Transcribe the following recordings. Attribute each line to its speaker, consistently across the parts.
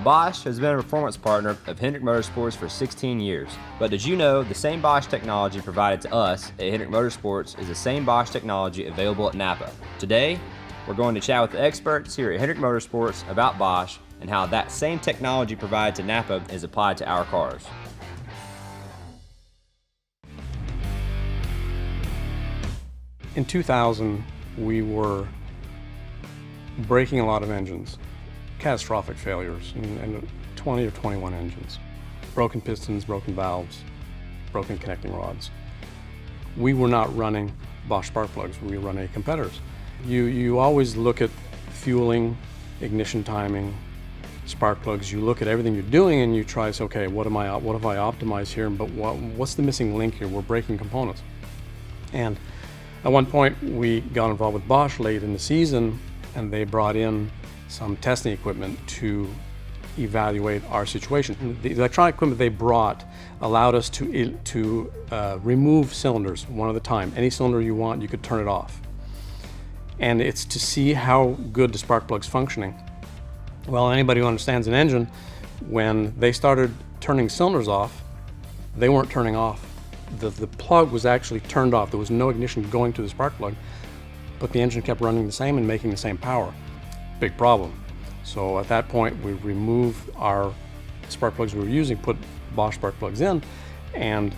Speaker 1: Bosch has been a performance partner of Hendrick Motorsports for 16 years. But did you know the same Bosch technology provided to us at Hendrick Motorsports is the same Bosch technology available at Napa? Today, we're going to chat with the experts here at Hendrick Motorsports about Bosch and how that same technology provided to Napa is applied to our cars.
Speaker 2: In 2000, we were breaking a lot of engines, catastrophic failures, and 20 or 21 engines. Broken pistons, broken valves, broken connecting rods. We were not running Bosch spark plugs, we were running competitors. You always look at fueling, ignition timing, spark plugs. You look at everything you're doing and you try to say, okay, what have I optimized here, but what's the missing link here? We're breaking components. And at one point, we got involved with Bosch late in the season, and they brought in some testing equipment to evaluate our situation. The electronic equipment they brought allowed us to remove cylinders one at a time. Any cylinder you want, you could turn it off. And it's to see how good the spark plug's functioning. Well, anybody who understands an engine, when they started turning cylinders off, they weren't turning off. The plug was actually turned off. There was no ignition going to the spark plug, but the engine kept running the same and making the same power. Big problem. So at that point, we removed our spark plugs we were using, put Bosch spark plugs in, and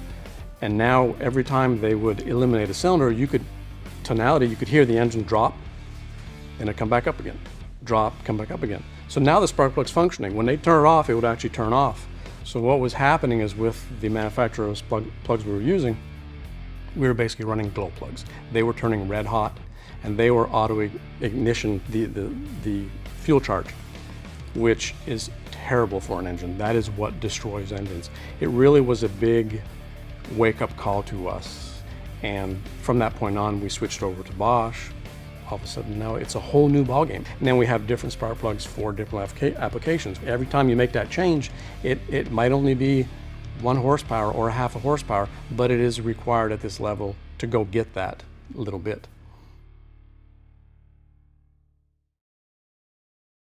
Speaker 2: now every time they would eliminate a cylinder, you could hear the engine drop, and it'd come back up again. Drop, come back up again. So now the spark plug's functioning. When they turn it off, it would actually turn off. So what was happening is with the manufacturer's plugs we were using, we were basically running glow plugs. They were turning red hot, and they were auto ignition, the fuel charge, which is terrible for an engine. That is what destroys engines. It really was a big wake-up call to us. And from that point on, we switched over to Bosch. All of a sudden now it's a whole new ballgame. And then we have different spark plugs for different applications. Every time you make that change, it might only be 1 horsepower or a half a horsepower, but it is required at this level to go get that little bit.